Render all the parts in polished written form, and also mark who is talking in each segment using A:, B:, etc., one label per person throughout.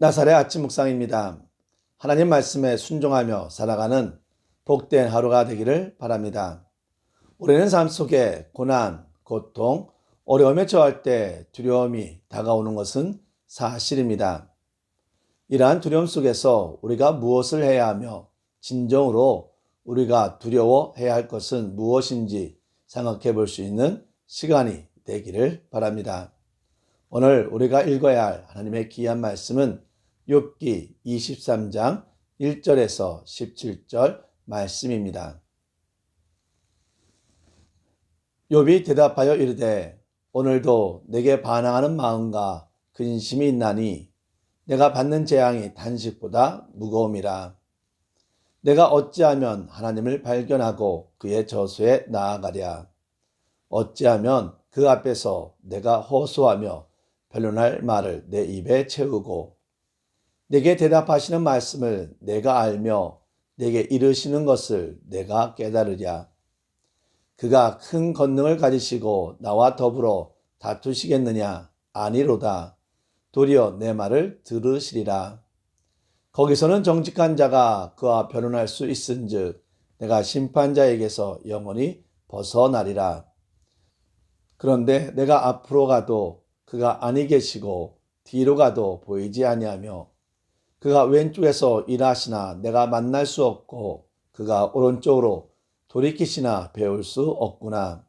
A: 나살의 아침 묵상입니다. 하나님 말씀에 순종하며 살아가는 복된 하루가 되기를 바랍니다. 우리는 삶 속에 고난, 고통, 어려움에 처할 때 두려움이 다가오는 것은 사실입니다. 이러한 두려움 속에서 우리가 무엇을 해야 하며 진정으로 우리가 두려워해야 할 것은 무엇인지 생각해 볼 수 있는 시간이 되기를 바랍니다. 오늘 우리가 읽어야 할 하나님의 귀한 말씀은 욥기 23장 1절에서 17절 말씀입니다. 욥이 대답하여 이르되 오늘도 내게 반항하는 마음과 근심이 있나니 내가 받는 재앙이 단식보다 무거움이라. 내가 어찌하면 하나님을 발견하고 그의 저수에 나아가랴. 어찌하면 그 앞에서 내가 호소하며 변론할 말을 내 입에 채우고 내게 대답하시는 말씀을 내가 알며 내게 이르시는 것을 내가 깨달으랴. 그가 큰 권능을 가지시고 나와 더불어 다투시겠느냐? 아니로다. 도리어 내 말을 들으시리라. 거기서는 정직한 자가 그와 변론할 수 있은즉 내가 심판자에게서 영원히 벗어나리라. 그런데 내가 앞으로 가도 그가 아니 계시고 뒤로 가도 보이지 아니하며 그가 왼쪽에서 일하시나 내가 만날 수 없고 그가 오른쪽으로 돌이키시나 배울 수 없구나.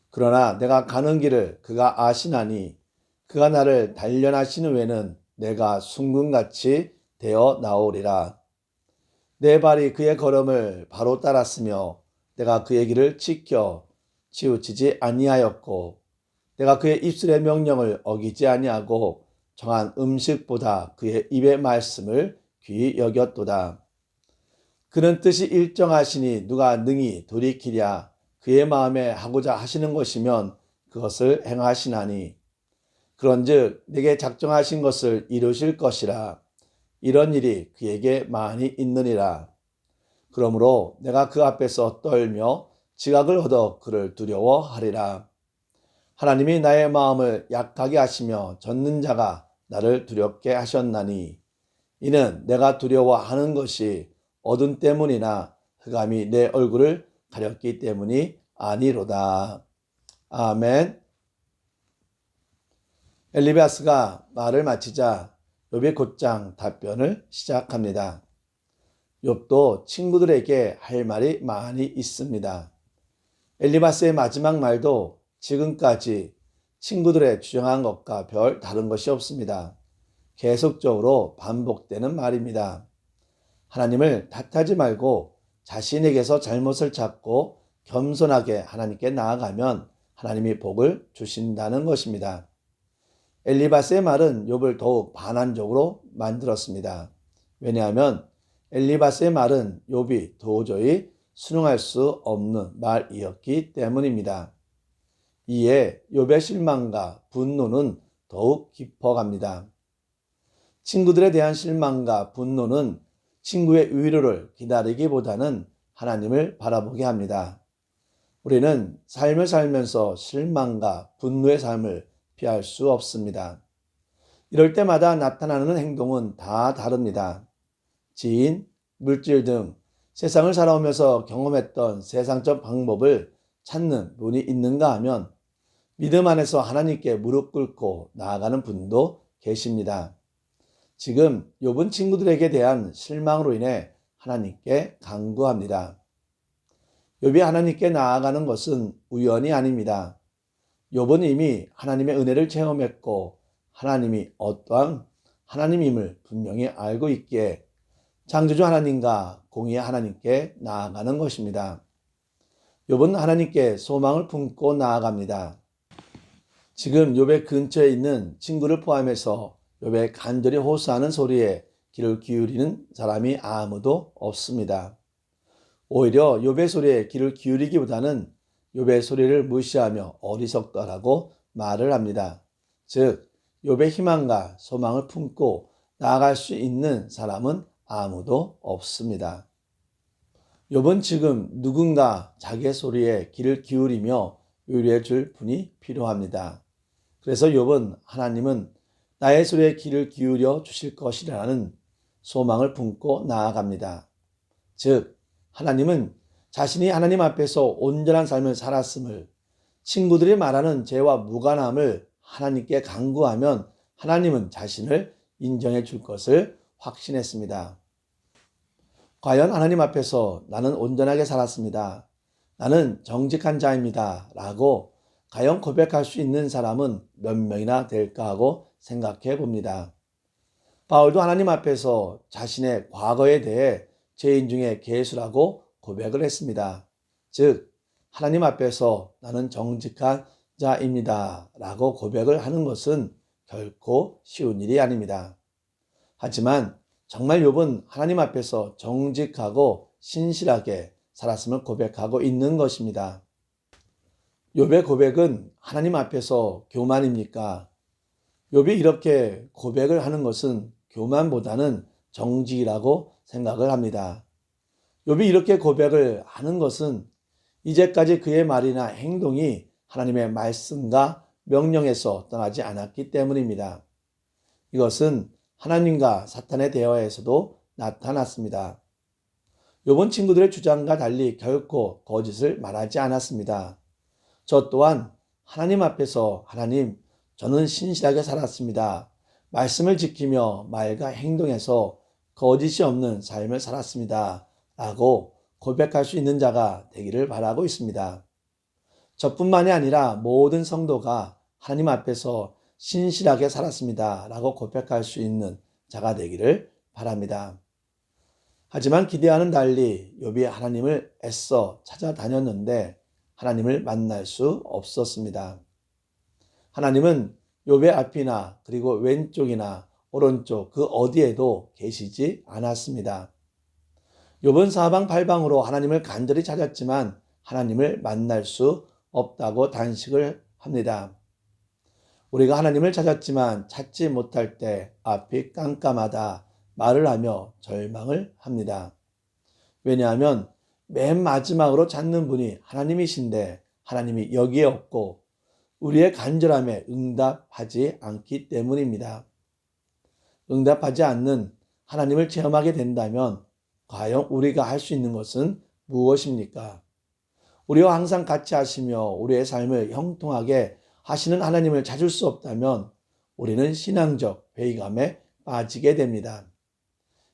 A: 그러나 내가 가는 길을 그가 아시나니 그가 나를 단련하신 후에는 내가 순금같이 되어 나오리라. 내 발이 그의 걸음을 바로 따랐으며 내가 그의 길을 지켜 치우치지 아니하였고 내가 그의 입술의 명령을 어기지 아니하고 정한 음식보다 그의 입의 말씀을 귀히 여겼도다. 그는 뜻이 일정하시니 누가 능히 돌이키랴. 그의 마음에 하고자 하시는 것이면 그것을 행하시나니 그런즉 내게 작정하신 것을 이루실 것이라. 이런 일이 그에게 많이 있느니라. 그러므로 내가 그 앞에서 떨며 지각을 얻어 그를 두려워하리라. 하나님이 나의 마음을 약하게 하시며 젖는 자가 나를 두렵게 하셨나니 이는 내가 두려워하는 것이 어둠 때문이나 흑암이 내 얼굴을 가렸기 때문이 아니로다. 아멘. 엘리바스가 말을 마치자 욥이 곧장 답변을 시작합니다. 욥도 친구들에게 할 말이 많이 있습니다. 엘리바스의 마지막 말도 지금까지 친구들의 주장한 것과 별 다른 것이 없습니다. 계속적으로 반복되는 말입니다. 하나님을 탓하지 말고 자신에게서 잘못을 찾고 겸손하게 하나님께 나아가면 하나님이 복을 주신다는 것입니다. 엘리바스의 말은 욥을 더욱 반환적으로 만들었습니다. 왜냐하면 엘리바스의 말은 욥이 도저히 순응할 수 없는 말이었기 때문입니다. 이에 욥의 실망과 분노는 더욱 깊어갑니다. 친구들에 대한 실망과 분노는 친구의 위로를 기다리기보다는 하나님을 바라보게 합니다. 우리는 삶을 살면서 실망과 분노의 삶을 피할 수 없습니다. 이럴 때마다 나타나는 행동은 다 다릅니다. 지인, 물질 등 세상을 살아오면서 경험했던 세상적 방법을 찾는 분이 있는가 하면 믿음 안에서 하나님께 무릎 꿇고 나아가는 분도 계십니다. 지금 욥은 친구들에게 대한 실망으로 인해 하나님께 간구합니다. 욥이 하나님께 나아가는 것은 우연이 아닙니다. 욥은 이미 하나님의 은혜를 체험했고 하나님이 어떠한 하나님임을 분명히 알고 있기에 창조주 하나님과 공의의 하나님께 나아가는 것입니다. 욥은 하나님께 소망을 품고 나아갑니다. 지금 욥의 근처에 있는 친구를 포함해서 욥의 간절히 호소하는 소리에 귀를 기울이는 사람이 아무도 없습니다. 오히려 욥의 소리에 귀를 기울이기보다는 욥의 소리를 무시하며 어리석다라고 말을 합니다. 즉 욥의 희망과 소망을 품고 나아갈 수 있는 사람은 아무도 없습니다. 욥은 지금 누군가 자기의 소리에 귀를 기울이며 위로해 줄 분이 필요합니다. 그래서 욥은 하나님은 나의 소리에 귀를 기울여 주실 것이라는 소망을 품고 나아갑니다. 즉, 하나님은 자신이 하나님 앞에서 온전한 삶을 살았음을, 친구들이 말하는 죄와 무관함을 하나님께 간구하면 하나님은 자신을 인정해 줄 것을 확신했습니다. 과연 하나님 앞에서 나는 온전하게 살았습니다. 나는 정직한 자입니다. 라고 과연 고백할 수 있는 사람은 몇 명이나 될까 하고 생각해 봅니다. 바울도 하나님 앞에서 자신의 과거에 대해 죄인 중에 괴수라고 고백을 했습니다. 즉, 하나님 앞에서 나는 정직한 자입니다. 라고 고백을 하는 것은 결코 쉬운 일이 아닙니다. 하지만 정말 욥은 하나님 앞에서 정직하고 신실하게 살았음을 고백하고 있는 것입니다. 욥의 고백은 하나님 앞에서 교만입니까? 욥이 이렇게 고백을 하는 것은 교만보다는 정직이라고 생각을 합니다. 욥이 이렇게 고백을 하는 것은 이제까지 그의 말이나 행동이 하나님의 말씀과 명령에서 떠나지 않았기 때문입니다. 이것은 하나님과 사탄의 대화에서도 나타났습니다. 욥은 친구들의 주장과 달리 결코 거짓을 말하지 않았습니다. 저 또한 하나님 앞에서 하나님, 저는 신실하게 살았습니다. 말씀을 지키며 말과 행동에서 거짓이 없는 삶을 살았습니다. 라고 고백할 수 있는 자가 되기를 바라고 있습니다. 저뿐만이 아니라 모든 성도가 하나님 앞에서 신실하게 살았습니다. 라고 고백할 수 있는 자가 되기를 바랍니다. 하지만 기대와는 달리 욥이 하나님을 애써 찾아다녔는데 하나님을 만날 수 없었습니다. 하나님은 욥의 앞이나 그리고 왼쪽이나 오른쪽 그 어디에도 계시지 않았습니다. 욥은 사방팔방으로 하나님을 간절히 찾았지만 하나님을 만날 수 없다고 단식을 합니다. 우리가 하나님을 찾았지만 찾지 못할 때 앞이 깜깜하다 말을 하며 절망을 합니다. 왜냐하면 맨 마지막으로 찾는 분이 하나님이신데 하나님이 여기에 없고 우리의 간절함에 응답하지 않기 때문입니다. 응답하지 않는 하나님을 체험하게 된다면 과연 우리가 할 수 있는 것은 무엇입니까? 우리와 항상 같이 하시며 우리의 삶을 형통하게 하시는 하나님을 찾을 수 없다면 우리는 신앙적 회의감에 빠지게 됩니다.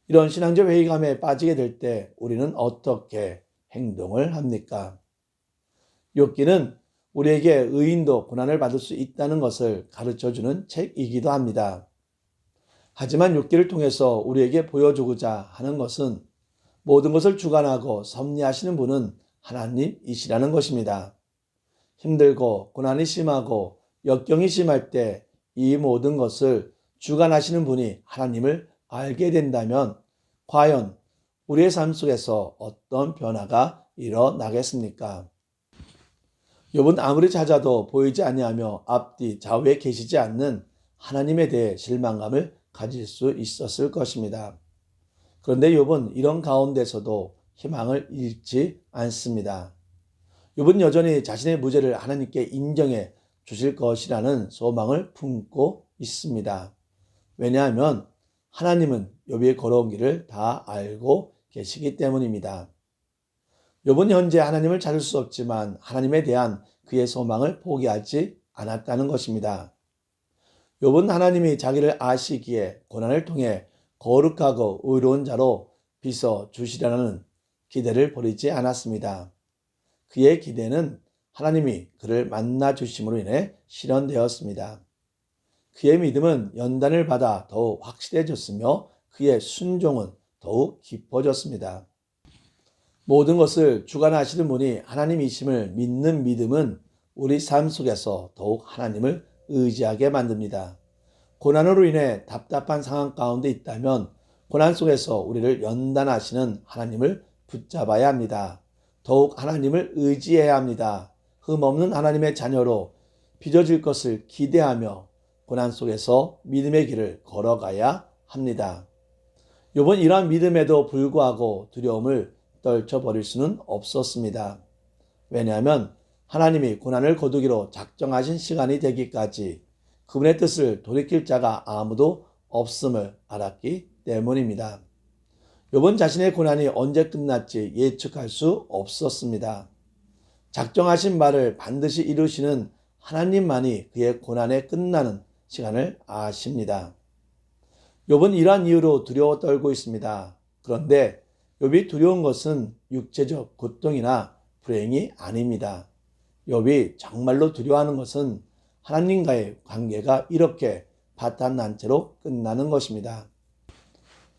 A: 이런 신앙적 회의감에 빠지게 될 때 우리는 어떻게 행동을 합니까? 욥기는 우리에게 의인도 고난을 받을 수 있다는 것을 가르쳐주는 책이기도 합니다. 하지만 욥기를 통해서 우리에게 보여주고자 하는 것은 모든 것을 주관하고 섭리하시는 분은 하나님이시라는 것입니다. 힘들고 고난이 심하고 역경이 심할 때 이 모든 것을 주관하시는 분이 하나님을 알게 된다면 과연 우리의 삶 속에서 어떤 변화가 일어나겠습니까? 욥은 아무리 찾아도 보이지 아니하며 앞뒤 좌우에 계시지 않는 하나님에 대해 실망감을 가질 수 있었을 것입니다. 그런데 욥은 이런 가운데서도 희망을 잃지 않습니다. 욥은 여전히 자신의 무죄를 하나님께 인정해 주실 것이라는 소망을 품고 있습니다. 왜냐하면 하나님은 욥이 걸어온 길을 다 알고 계시기 때문입니다. 욥은 현재 하나님을 찾을 수 없지만 하나님에 대한 그의 소망을 포기하지 않았다는 것입니다. 욥은 하나님이 자기를 아시기에 고난을 통해 거룩하고 의로운 자로 빚어 주시려는 기대를 버리지 않았습니다. 그의 기대는 하나님이 그를 만나 주심으로 인해 실현되었습니다. 그의 믿음은 연단을 받아 더욱 확실해졌으며 그의 순종은 더욱 깊어졌습니다. 모든 것을 주관하시는 분이 하나님이심을 믿는 믿음은 우리 삶 속에서 더욱 하나님을 의지하게 만듭니다. 고난으로 인해 답답한 상황 가운데 있다면 고난 속에서 우리를 연단하시는 하나님을 붙잡아야 합니다. 더욱 하나님을 의지해야 합니다. 흠없는 하나님의 자녀로 빚어질 것을 기대하며 고난 속에서 믿음의 길을 걸어가야 합니다. 욥은 이러한 믿음에도 불구하고 두려움을 떨쳐버릴 수는 없었습니다. 왜냐하면 하나님이 고난을 거두기로 작정하신 시간이 되기까지 그분의 뜻을 돌이킬 자가 아무도 없음을 알았기 때문입니다. 욥은 자신의 고난이 언제 끝날지 예측할 수 없었습니다. 작정하신 바를 반드시 이루시는 하나님만이 그의 고난의 끝나는 시간을 아십니다. 욥은 이러한 이유로 두려워 떨고 있습니다. 그런데 욥이 두려운 것은 육체적 고통이나 불행이 아닙니다. 욥이 정말로 두려워하는 것은 하나님과의 관계가 이렇게 파탄난 채로 끝나는 것입니다.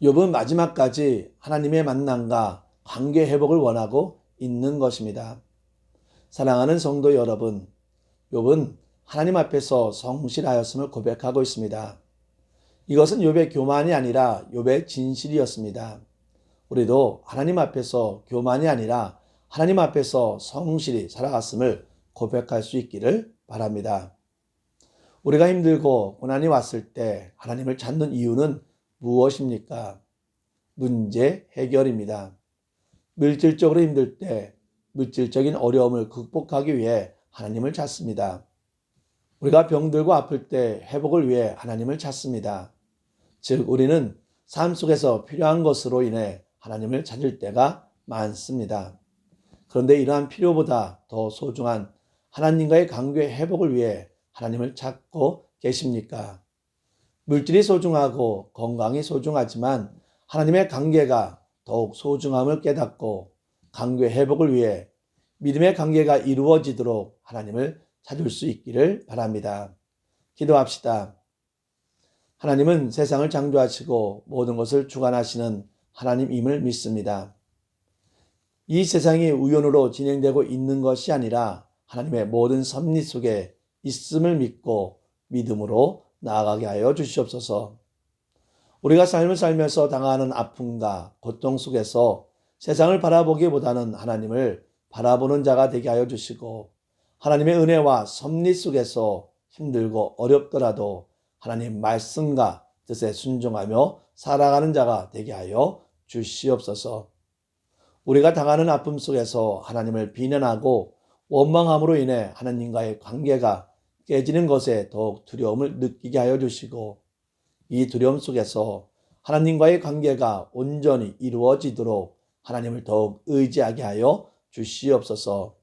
A: 욥은 마지막까지 하나님의 만남과 관계 회복을 원하고 있는 것입니다. 사랑하는 성도 여러분, 욥은 하나님 앞에서 성실하였음을 고백하고 있습니다. 이것은 욥의 교만이 아니라 욥의 진실이었습니다. 우리도 하나님 앞에서 교만이 아니라 하나님 앞에서 성실히 살아갔음을 고백할 수 있기를 바랍니다. 우리가 힘들고 고난이 왔을 때 하나님을 찾는 이유는 무엇입니까? 문제 해결입니다. 물질적으로 힘들 때 물질적인 어려움을 극복하기 위해 하나님을 찾습니다. 우리가 병들고 아플 때 회복을 위해 하나님을 찾습니다. 즉 우리는 삶 속에서 필요한 것으로 인해 하나님을 찾을 때가 많습니다. 그런데 이러한 필요보다 더 소중한 하나님과의 관계 회복을 위해 하나님을 찾고 계십니까? 물질이 소중하고 건강이 소중하지만 하나님의 관계가 더욱 소중함을 깨닫고 관계 회복을 위해 믿음의 관계가 이루어지도록 하나님을 찾을 수 있기를 바랍니다. 기도합시다. 하나님은 세상을 창조하시고 모든 것을 주관하시는 하나님임을 믿습니다. 이 세상이 우연으로 진행되고 있는 것이 아니라 하나님의 모든 섭리 속에 있음을 믿고 믿음으로 나아가게 하여 주시옵소서. 우리가 삶을 살면서 당하는 아픔과 고통 속에서 세상을 바라보기보다는 하나님을 바라보는 자가 되게 하여 주시고 하나님의 은혜와 섭리 속에서 힘들고 어렵더라도 하나님 말씀과 뜻에 순종하며 살아가는 자가 되게 하여 주시옵소서. 우리가 당하는 아픔 속에서 하나님을 비난하고 원망함으로 인해 하나님과의 관계가 깨지는 것에 더욱 두려움을 느끼게 하여 주시고 이 두려움 속에서 하나님과의 관계가 온전히 이루어지도록 하나님을 더욱 의지하게 하여 주시옵소서.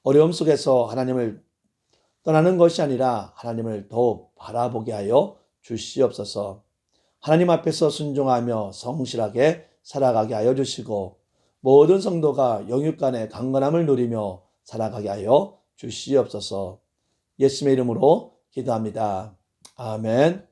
A: 어려움 속에서 하나님을 떠나는 것이 아니라 하나님을 더욱 바라보게 하여 주시옵소서. 하나님 앞에서 순종하며 성실하게 살아가게 하여 주시고 모든 성도가 영육간의 강건함을 누리며 살아가게 하여 주시옵소서. 예수님의 이름으로 기도합니다. 아멘.